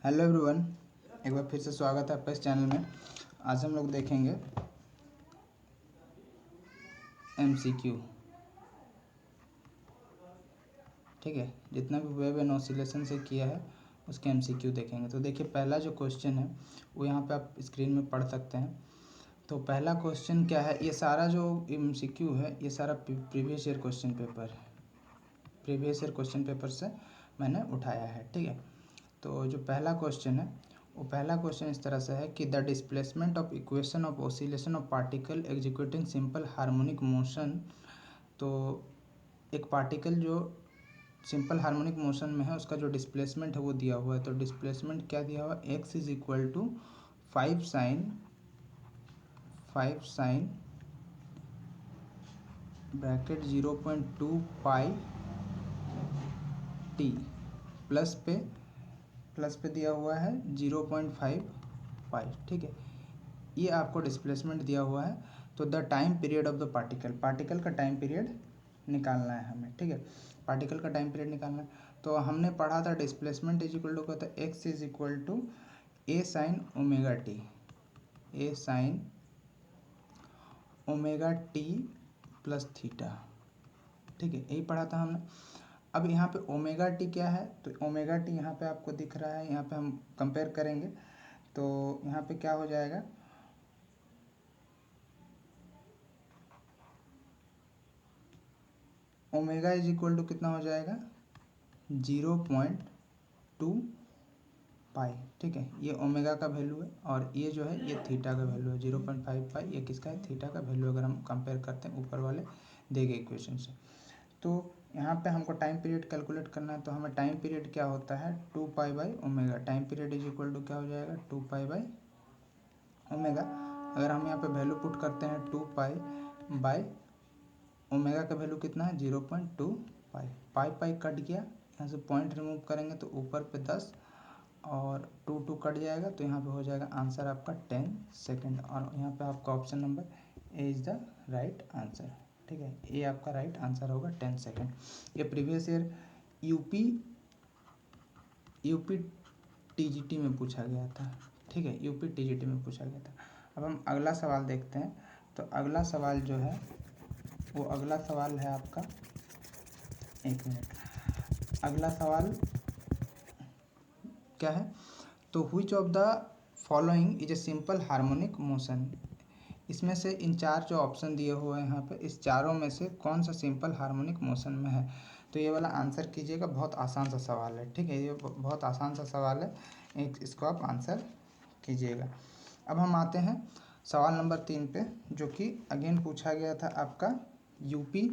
Hello everyone, एक बार फिर से स्वागत है आपका इस चैनल में। आज हम लोग देखेंगे एमसीक्यू। ठीक है, जितना भी वेव एंड ऑसिलेशन से किया है उसके एमसीक्यू देखेंगे। तो देखिए, पहला जो क्वेश्चन है वो यहाँ पे आप स्क्रीन में पढ़ सकते हैं। तो पहला क्वेश्चन क्या है, ये सारा जो एमसीक्यू है ये सारा प्रीवियस ईयर क्वेश्चन पेपर से मैंने उठाया है। ठीक है, तो जो पहला क्वेश्चन है वो पहला क्वेश्चन इस तरह से है कि the displacement of equation of oscillation of particle executing simple harmonic motion. तो एक पार्टिकल जो सिंपल हार्मोनिक मोशन में है उसका जो डिस्प्लेसमेंट है वो दिया हुआ है। तो डिस्प्लेसमेंट क्या दिया हुआ है, X is equal to 5 sine bracket 0.2 pi T plus पे दिया हुआ है 0.5 पाई। ठीक है, ये आपको डिस्प्लेसमेंट दिया हुआ है। तो the time period of the particle का टाइम पीरियड निकालना है हमें। ठीक है, पार्टिकल का टाइम पीरियड निकालना है। तो हमने पढ़ा था डिस्प्लेसमेंट इज इक्वल टू क्या होता है, X is equal to A sine omega T plus theta. ठीक है, यही पढ़ा था हमने। अब यहाँ पे ओमेगा टी क्या है, तो ओमेगा टी यहाँ पे आपको दिख रहा है, यहाँ पे हम कंपेयर करेंगे तो यहाँ पे क्या हो जाएगा, ओमेगा इज इक्वल टू कितना हो जाएगा 0.2 पाई। ठीक है, ये ओमेगा का वैल्यू है और ये जो है ये थीटा का वैल्यू है 0.5 पाई। ये किसका है, थीटा का वैल्यू। अगर हम कंपेयर करते हैं ऊपर वाले दिए गए इक्वेशन से, तो यहाँ पे हमको टाइम पीरियड कैलकुलेट करना है। तो हमें टाइम पीरियड क्या होता है 2 pi by omega. Time period is equal to क्या हो जाएगा 2 पाई बाई ओमेगा। अगर हम यहाँ पे वैल्यू पुट करते हैं 2 पाई बाई ओमेगा का वैल्यू कितना है 0.2 पाई। पाई कट गया, यहाँ से पॉइंट रिमूव करेंगे तो ऊपर पे 10 और 2 कट जाएगा। तो यहाँ पे हो जाएगा आंसर आपका 10 सेकेंड। और यहाँ पे आपका option number A is the right answer. ठीक है, ये आपका राइट आंसर होगा 10 सेकेंड। ये प्रीवियस ईयर यूपी टीजीटी में पूछा गया था। ठीक है, यूपी टीजीटी में पूछा गया था। अब हम अगला सवाल देखते हैं। तो अगला सवाल जो है वो अगला सवाल है आपका, एक मिनट, अगला सवाल क्या है, तो which of the following is a simple harmonic motion. इसमें से इन चार जो ऑप्शन दिए हुए हैं यहाँ पे, इस चारों में से कौन सा सिंपल हार्मोनिक मोशन में है। तो ये वाला आंसर कीजिएगा, बहुत आसान सा सवाल है। ठीक है, ये बहुत आसान सा सवाल है, इसको आप आंसर कीजिएगा। अब हम आते हैं सवाल नंबर 3 पे, जो कि अगेन पूछा गया था आपका यूपी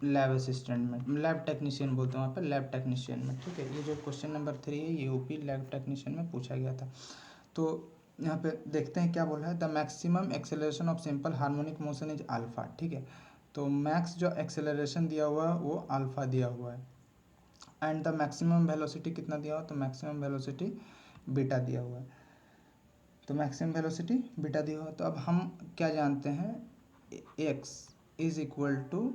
लैब असिस्टेंट में, लैब टेक्नीशियन बोलते हैं वहाँ पर, लैब टेक्नीशियन में। ठीक है, ये जो क्वेश्चन नंबर 3 है ये यूपी लैब टेक्नीशियन में पूछा गया था। तो यहाँ पे देखते हैं क्या बोला है, the maximum acceleration of simple harmonic motion is alpha. ठीक है, तो मैक्स जो एक्सेलरेशन दिया हुआ है वो अल्फा दिया हुआ है। एंड द मैक्सिमम वेलोसिटी कितना दिया हुआ, तो मैक्सिमम वेलोसिटी बीटा दिया हुआ है। तो मैक्सिमम वेलोसिटी बीटा दिया हुआ है। तो अब हम क्या जानते हैं, X is equal to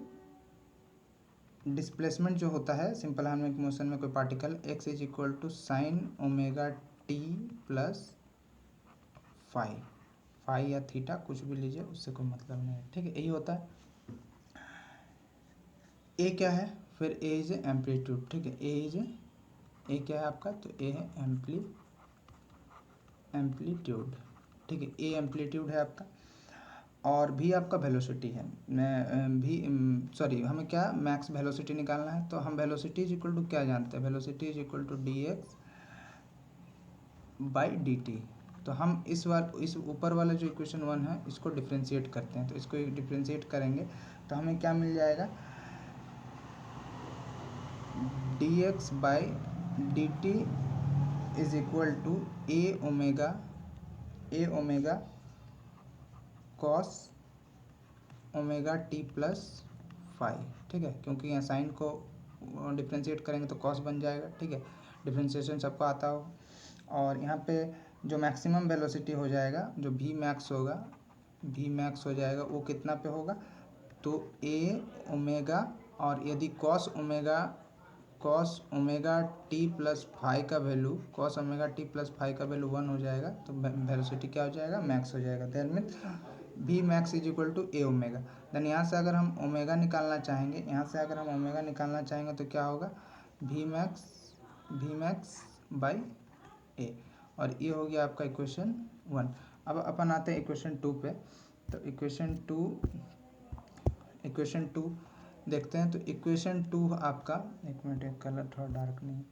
displacement जो होता है सिंपल हार्मोनिक मोशन में कोई particle, X is equal to sine omega T plus phi या थीटा, कुछ भी लीजिए, उससे कोई मतलब नहीं है। ठीक है, यही होता है। ए क्या है फिर, ए इज एम्पलीट्यूड। ठीक है, ए क्या है आपका, तो ए है एम्पलीट्यूड। ठीक है, ए एम्पलीट्यूड है आपका, और भी आपका वेलोसिटी है। हमें क्या मैक्स वेलोसिटी निकालना है। तो हम वेलोसिटी इज इक्वल टू क्या जानते हैं, velocity is equal to D X by D T. तो हम इस ऊपर वाला जो इक्वेशन 1 है इसको डिफ्रेंशिएट करते हैं। तो इसको डिफ्रेंशिएट करेंगे तो हमें क्या मिल जाएगा, D X by D T is equal to A omega cos omega T plus phi. ठीक है, क्योंकि यहाँ साइन को डिफ्रेंशिएट करेंगे तो कॉस बन जाएगा। ठीक है, डिफ्रेंशिएशन सबको आता हो। और यहाँ पे जो मैक्सिमम वेलोसिटी हो जाएगा, जो वी मैक्स हो जाएगा वो कितना पे होगा, तो ए ओमेगा, और यदि cos omega cos omega T plus phi का value cos omega T plus phi का वैल्यू 1 हो जाएगा, तो वेलोसिटी क्या हो जाएगा, मैक्स हो जाएगा। That means V max is equal to A omega. Then यहाँ से अगर हम ओमेगा निकालना चाहेंगे, तो क्या होगा, वी मैक्स बाई ए, और ये हो गया आपका इक्वेशन 1। अब अपन आते हैं इक्वेशन 2 पे। तो इक्वेशन टू देखते हैं। तो इक्वेशन 2 आपका, एक मिनट, एक कलर थोड़ा डार्क नहीं।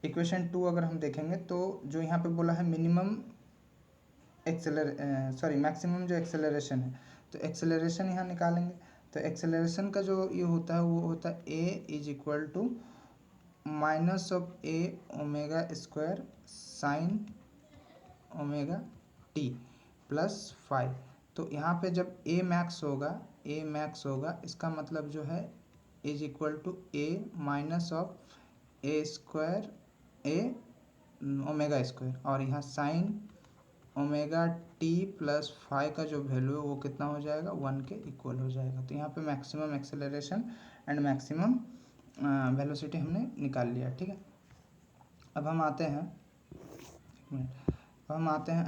इक्वेशन 2 अगर हम देखेंगे तो जो यहाँ पे बोला है मैक्सिमम जो एक्सेलरेशन है, तो एक्सेलरेशन यहाँ निकालेंगे। तो एक्सेलरेशन का जो ये होता है वो होता है A is equal to minus of A omega square sine omega T plus five. तो यहाँ पे जब ए मैक्स होगा इसका मतलब जो है is equal to A minus of A square A omega square, और यहाँ sine omega T plus five का जो वैल्यू है वो कितना हो जाएगा, 1 के इक्वल हो जाएगा। तो यहाँ पे maximum acceleration and maximum velocity हमने निकाल लिया, ठीक है। अब हम आते हैं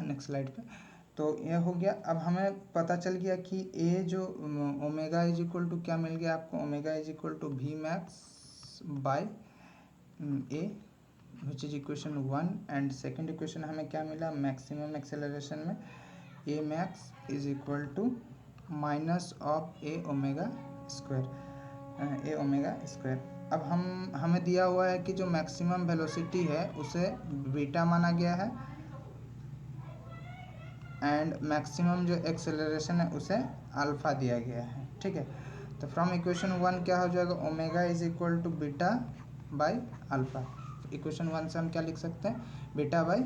नेक्स्ट स्लाइड पे। तो यह हो गया। अब हमें पता चल गया कि ए जो ओमेगा इज इक्वल टू क्या मिल गया आपको, omega is equal to V max by A, which is equation 1। And second equation हमें क्या मिला, मैक्सिमम एक्सेलरेशन में A max is equal to minus of A omega square. अब हमें दिया हुआ है कि जो मैक्सिमम वेलोसिटी है उसे बीटा माना गया है, एंड मैक्सिमम जो एक्सेलरेशन है उसे अल्फा दिया गया है, ठीक है। तो फ्रॉम इक्वेशन 1 क्या हो जाएगा, omega is equal to beta by alpha. Equation 1 से हम क्या लिख सकते हैं, बीटा बाई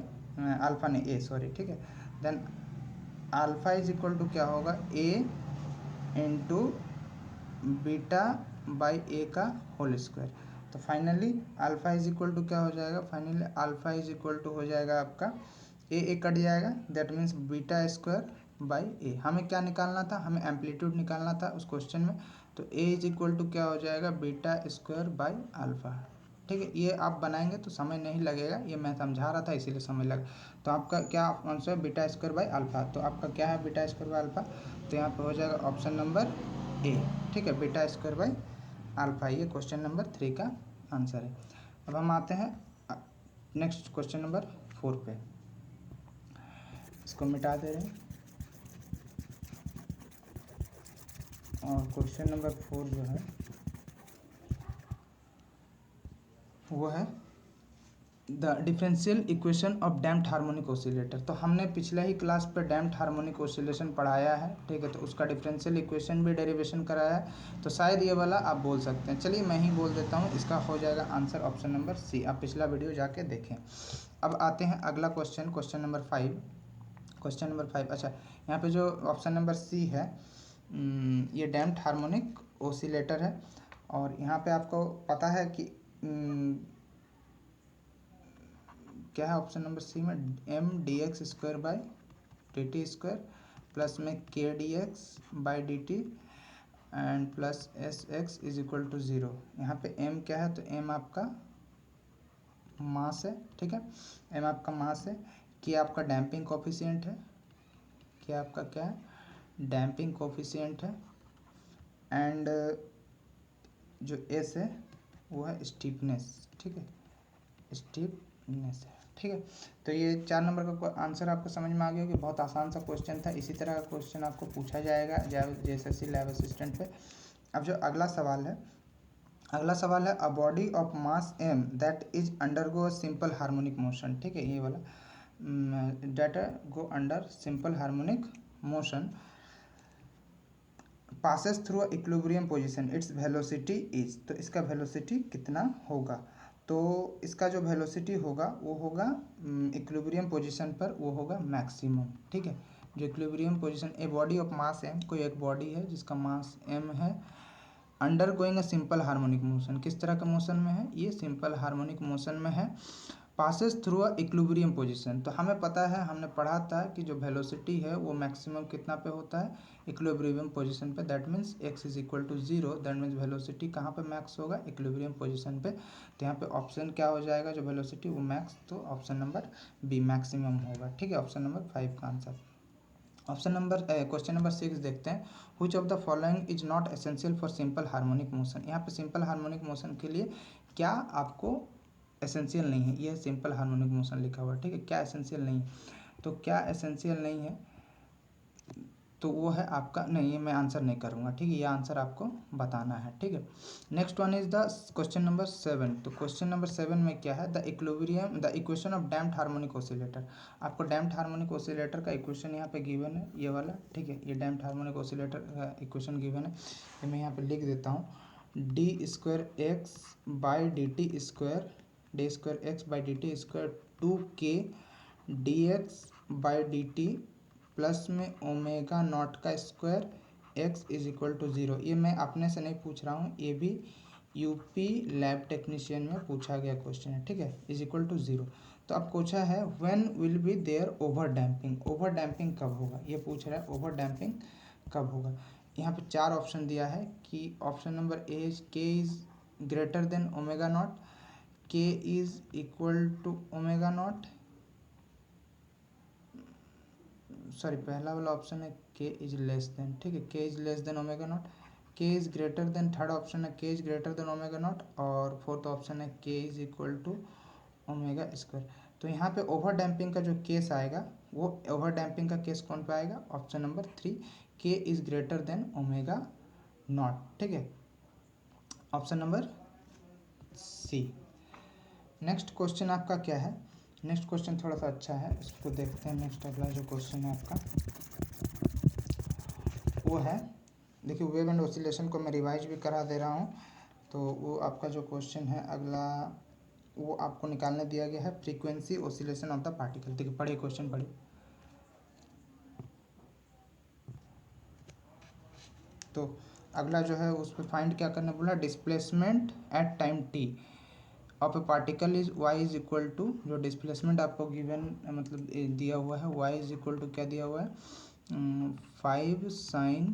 अल्फा नहीं ए सॉरी, ठीक है। Then alpha is equal to क्या होगा, A into beta by A का होल स्क्वायर। तो finally alpha is equal to क्या हो जाएगा, अल्फा इज इक्वल टू हो जाएगा आपका ए कट जाएगा, that means beta square by A. हमें क्या निकालना था, हमें एम्पलीट्यूड निकालना था उस क्वेश्चन में। तो ए इज इक्वल टू क्या हो जाएगा, बीटा स्क्वायर बाई अल्फा, ठीक है। ये आप बनाएंगे तो समय नहीं लगेगा, ये मैं समझा रहा था इसीलिए समय लगा। तो आपका क्या आंसर है, बीटा स्क्वायर बाई अल्फा। तो आपका क्या है, बीटा स्क्वायर बाई अल्फा। तो यहाँ पे हो जाएगा ऑप्शन नंबर ए, ठीक है, बीटा स्क्वायर बाई अल्फा। ये क्वेश्चन नंबर 3 का आंसर है। अब हम आते हैं नेक्स्ट क्वेश्चन नंबर 4 पे। इसको मिटा दे रहे हैं, और क्वेश्चन नंबर 4 जो है वो है the differential equation of damped harmonic oscillator. तो हमने पिछले ही क्लास पर डैम्प्ड हार्मोनिक ऑसिलेशन पढ़ाया है, ठीक है। तो उसका डिफरेंशियल इक्वेशन भी डेरिवेशन कराया है। तो शायद ये वाला आप बोल सकते हैं, चलिए मैं ही बोल देता हूँ। इसका हो जाएगा आंसर ऑप्शन नंबर सी। आप पिछला वीडियो जाके देखें। अब आते हैं अगला क्वेश्चन नंबर 5। अच्छा, यहाँ पे जो ऑप्शन नंबर सी है ये डैम्प्ड हार्मोनिक ऑसिलेटर है, और यहाँ पे आपको पता है कि क्या है ऑप्शन नंबर सी में, M D X square by D T square plus में के D X by D T and plus S X is equal to 0। यहाँ पे एम क्या है, तो एम आपका मास है, ठीक है। एम आपका मास है, कि आपका डैम्पिंग कोफिशिएंट है, कि आपका क्या है, डैम्पिंग कोफिशिएंट है, एंड जो एस है वो है स्टीफनेस, ठीक है, स्टीफनेस है, ठीक है। तो ये 4 नंबर का आंसर आपको समझ में आ गया कि बहुत आसान सा क्वेश्चन था। इसी तरह का क्वेश्चन आपको पूछा जाएगा JSSC लैब असिस्टेंट पे। अब जो अगला सवाल है a body of mass m that is undergo a simple harmonic motion, ठीक है। ये वाला data go under simple harmonic motion passes through equilibrium position, its velocity is. तो इसका वेलोसिटी कितना होगा, तो इसका जो वेलोसिटी होगा वो होगा इक्विलिब्रियम पोजीशन पर वो होगा मैक्सिमम, ठीक है। जो equilibrium position, a body of mass m, कोई एक बॉडी है जिसका मास m है, under going a simple harmonic motion, किस तरह का मोशन में है, ये सिंपल हार्मोनिक मोशन में है, passes through a equilibrium position. तो हमें पता है, हमने पढ़ा था कि जो वेलोसिटी है वो मैक्सिमम कितना पे होता है, इक्विलिब्रियम पोजीशन पे। That means x is equal to 0। That means velocity कहाँ पे मैक्स होगा, इक्विलिब्रियम पोजीशन पे। तो यहाँ पे ऑप्शन क्या हो जाएगा, जो वेलोसिटी वो मैक्स, तो ऑप्शन नंबर बी मैक्सिमम होगा। ठीक है, ऑप्शन नंबर 5 का आंसर। क्वेश्चन नंबर 6 देखते हैं। Which of the following is not essential for simple harmonic motion. यहाँ पे सिंपल हार्मोनिक मोशन के लिए क्या आपको एसेंशियल नहीं है, ये सिंपल हार्मोनिक मोशन लिखा हुआ है। ठीक है, क्या एसेंशियल नहीं है, तो क्या एसेंशियल नहीं है, तो वो है आपका, नहीं ये मैं आंसर नहीं करूँगा। ठीक है, ये आंसर आपको बताना है। ठीक है, next one is the question number 7। तो क्वेश्चन नंबर 7 में क्या है, the equation of damped harmonic oscillator. आपको डैम्प्ड हार्मोनिक ऑसिलेटर का इक्वेशन यहाँ पे गिवन है, ये वाला। ठीक है, ये डैम्प्ड हार्मोनिक ऑसिलेटर का इक्वेशन गिवन है, ये मैं यहाँ पे लिख देता हूँ। D square x by D T square, D square x by D T square 2k D X by D T plus में ओमेगा नॉट का square X is equal to 0। ये मैं अपने से नहीं पूछ रहा हूँ, ये भी यूपी लैब टेक्नीशियन में पूछा गया क्वेश्चन है। ठीक है, इज इक्वल टू 0। तो अब पूछा है when will be there over damping, over damping कब होगा, ये पूछ रहा है ओवर डैम्पिंग कब होगा। यहाँ पे 4 ऑप्शन दिया है कि option number A is K is greater than omega naught, K is equal to omega naught, sorry पहला वाला ऑप्शन है के इज लेस देन। ठीक है, K is less than omega naught, K is greater than, third option है K is greater than omega naught, और fourth option है K is equal to omega square. तो यहाँ पे over damping का जो केस आएगा, वो ओवर डैम्पिंग का केस कौन पे आएगा, option number 3, K is greater than omega not. ठीक है, option number C. Next question आपका क्या है, नेक्स्ट क्वेश्चन थोड़ा सा अच्छा है, इसको देखते हैं। नेक्स्ट अगला जो क्वेश्चन है आपका वो है, देखिए वेव एंड ऑसिलेशन को मैं रिवाइज भी करा दे रहा हूँ। तो वो आपका जो क्वेश्चन है अगला, वो आपको निकालने दिया गया है, frequency oscillation of the particle. देखिए पढ़िए क्वेश्चन पढ़िए। तो अगला जो है उस पर फाइंड क्या करने बोला, displacement at time T of a particle is Y is equal to, जो डिस्प्लेसमेंट आपको गिवन मतलब दिया हुआ है, वाई इज इक्वल टू क्या दिया हुआ है, 5 sin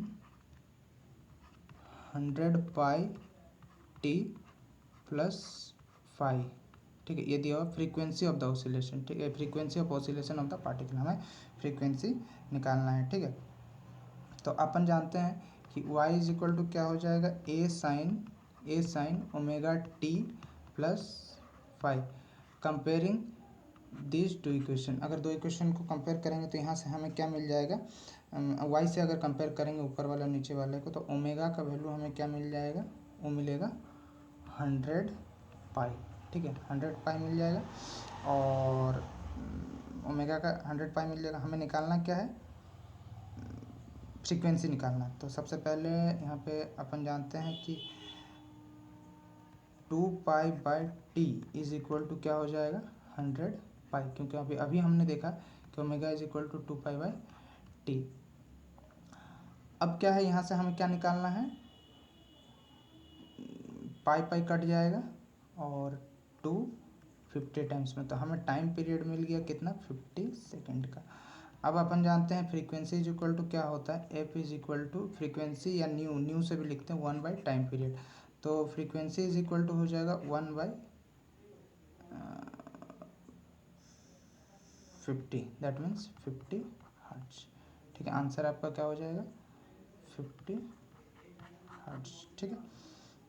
100 पाई टी प्लस 5। ठीक है, ये दिया हुआ फ्रीक्वेंसी ऑफ द ऑसिलेशन। ठीक है, frequency of oscillation of the particle, हमें फ्रीक्वेंसी निकालना है। ठीक है, तो अपन जानते हैं कि y इज इक्वल टू क्या हो जाएगा, A sine omega T plus 5। Comparing this to equation, अगर दो इक्वेशन को कंपेयर करेंगे तो यहाँ से हमें क्या मिल जाएगा, y से अगर कंपेयर करेंगे ऊपर वाला नीचे वाले को, तो ओमेगा का वैल्यू हमें क्या मिल जाएगा, वो मिलेगा 100 पाई। ठीक है, 100 पाई मिल जाएगा, और ओमेगा का 100 पाई मिल जाएगा। हमें निकालना क्या है, फ्रीक्वेंसी निकालना। तो सबसे पहले यहाँ पे अपन जानते हैं कि 2 pi by T is equal to क्या हो जाएगा, 100 पाई, क्योंकि अभी अभी हमने देखा कि omega is equal to 2 pi by T. अब क्या है, यहाँ से हमें क्या निकालना है, पाई पाई कट जाएगा और 250 टाइम्स में, तो हमें टाइम पीरियड मिल गया कितना, 50 सेकेंड का। अब अपन जानते हैं फ्रीक्वेंसी इज इक्वल टू क्या होता है, F is equal to frequency या न्यू से भी लिखते हैं 1 बाई टाइम पीरियड। तो फ्रीक्वेंसी इज इक्वल टू हो जाएगा 1 बाई 50, दैट मीन्स 50 हर्ट्ज। ठीक है, आंसर आपका क्या हो जाएगा, 50 हर्ट्ज। ठीक है,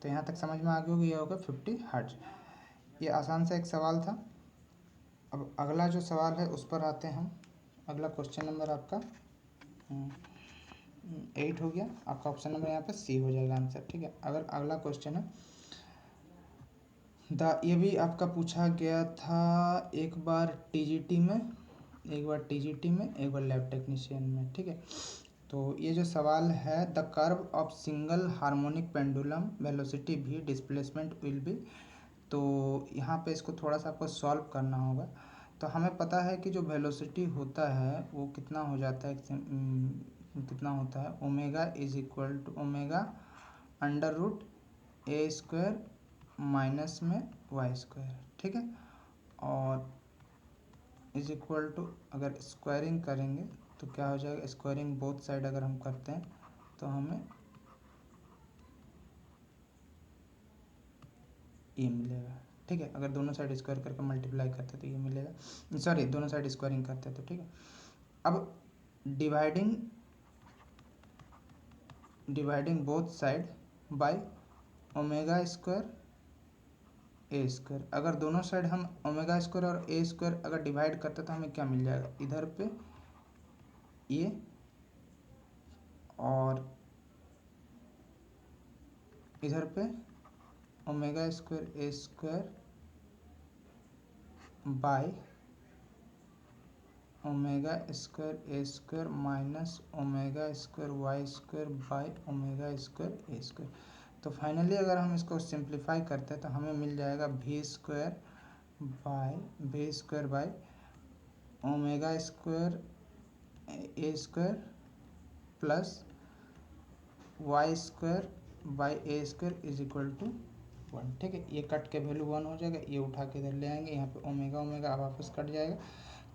तो यहाँ तक समझ में आ गया होगा, ये होगा 50 हर्ट्ज। ये आसान सा एक सवाल था। अब अगला जो सवाल है उस पर आते हैं हम। अगला क्वेश्चन नंबर आपका 8 हो गया, आपका ऑप्शन नंबर यहाँ पे सी हो जाएगा आंसर। ठीक है, अगर अगला क्वेश्चन है ये भी आपका पूछा गया था एक बार टीजीटी में, एक बार टीजीटी में, एक बार लैब टेक्नीशियन में। ठीक है, तो ये जो सवाल है, the curve of single harmonic pendulum velocity भी डिस्प्लेसमेंट विल बी। तो यहाँ पे इसको थोड़ा सा आपको सॉल्व करना होगा। तो हमें पता है कि जो वेलोसिटी होता है वो कितना हो जाता है, कितना होता है, omega is equal to omega under root A square minus में वाई स्क्वायर। ठीक है, और इज इक्वल टू, अगर स्क्वायरिंग करेंगे तो क्या हो जाएगा, स्क्वायरिंग बोथ साइड अगर हम करते हैं तो हमें ये मिलेगा। ठीक है, अगर दोनों साइड स्क्वायर करके मल्टीप्लाई करते तो ये मिलेगा, सॉरी दोनों साइड स्क्वायरिंग करते तो। ठीक है, अब dividing both side by omega square A square, अगर दोनों साइड हम ओमेगा स्क्वायर और ए स्क्वायर अगर डिवाइड करते तो हमें क्या मिल जाएगा, इधर पे ये और इधर पे omega square A square by omega square A square minus omega square Y square by omega square A square. तो फाइनली अगर हम इसको सिंप्लीफाई करते हैं तो हमें मिल जाएगा V square by omega square A square plus Y square by A square is equal to 1। ठीक है, ये कट के वैल्यू 1 हो जाएगा, ये उठा के इधर ले आएंगे, यहाँ पे ओमेगा ओमेगा वापस कट जाएगा।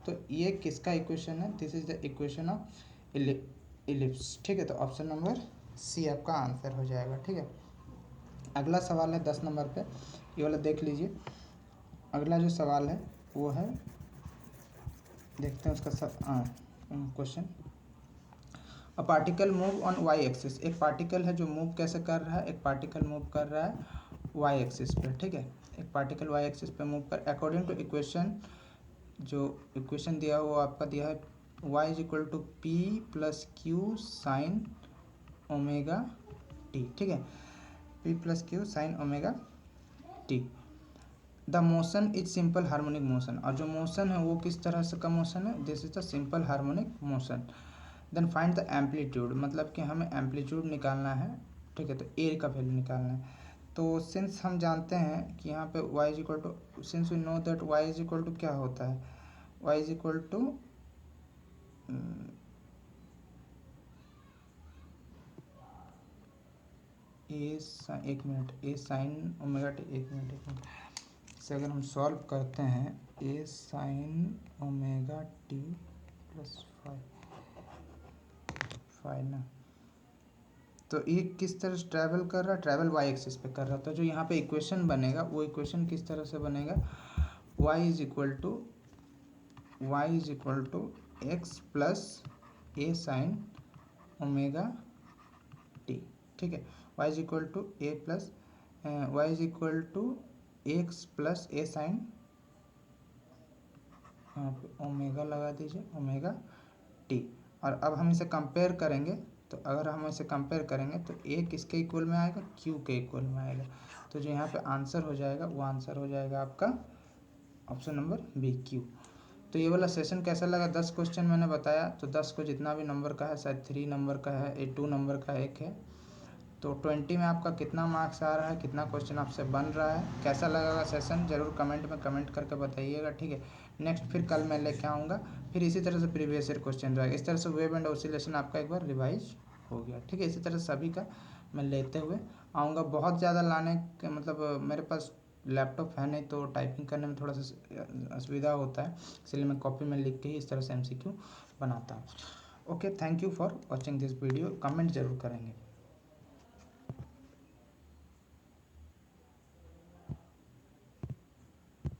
तो ये किसका इक्वेशन है, this is the equation of ellipse. ठीक है, तो ऑप्शन नंबर सी आपका आंसर हो जाएगा। ठीक है, अगला सवाल है 10 नंबर पे, ये वाला देख लीजिए। अगला जो सवाल है वो है, देखते हैं उसका question. A particle move on Y axis, एक पार्टिकल है जो मूव कैसे कर रहा है, एक पार्टिकल मूव कर रहा है वाई एक्सिस पे। ठीक है, एक पार्टिकल वाई एक्सिस पे मूव कर, अकॉर्डिंग टू इक्वेशन, जो इक्वेशन दिया है वो आपका दिया है y is equal to P plus Q sine omega T. ठीक है, p plus Q sine omega T. The motion is simple harmonic motion, और जो मोशन है वो किस तरह से का मोशन है, this is the simple harmonic motion. Then find the amplitude, मतलब कि हमें एम्पलीट्यूड निकालना है। ठीक है, तो ए का वैल्यू निकालना है। तो सिंस हम जानते हैं कि यहाँ पे y is equal to, since we know that y is equal to क्या होता है, y इज इक्वल टू एक minute, A sine omega t, एक मिनट से अगर हम सॉल्व करते हैं, A sine omega T plus five ना, तो ये किस तरह से ट्रैवल कर रहा है, ट्रैवल वाई एक्सिस पे कर रहा है। तो जो यहाँ पे इक्वेशन बनेगा वो इक्वेशन किस तरह से बनेगा, y is equal to X plus A sine omega T. ठीक है, y is equal to X plus A sine, यहाँ पे ओमेगा लगा दीजिए, ओमेगा टी। और अब हम इसे कंपेयर करेंगे, तो अगर हम इसे कंपेयर करेंगे तो ए किसके इक्वल में आएगा, क्यू के इक्वल में आएगा। तो जो यहाँ पे आंसर हो जाएगा वो आंसर हो जाएगा आपका ऑप्शन नंबर बी, क्यू। तो ये वाला सेशन कैसा लगा, 10 क्वेश्चन मैंने बताया, तो 10 को जितना भी नंबर का है, शायद 3 नंबर का है, 2 नंबर का एक है, तो 20 में आपका कितना मार्क्स आ रहा है, कितना क्वेश्चन आपसे बन रहा है, कैसा लगेगा सेशन, ज़रूर कमेंट में कमेंट करके बताइएगा। ठीक है, नेक्स्ट फिर कल मैं लेके आऊँगा, फिर इसी तरह से प्रीवियस ईयर क्वेश्चन रहेगा। इस तरह से वेव एंड ऑसिलेशन आपका एक बार रिवाइज हो गया। ठीक है, इसी तरह सभी का मैं लेते हुए आऊँगा। बहुत ज़्यादा लाने के मतलब मेरे पास लैपटॉप है नहीं, तो टाइपिंग करने में थोड़ा सा असुविधा होता है, इसलिए मैं कॉपी में लिख के ही इस तरह से MCQ बनाता हूँ। Okay, thank you for watching this video, comment जरूर करेंगे।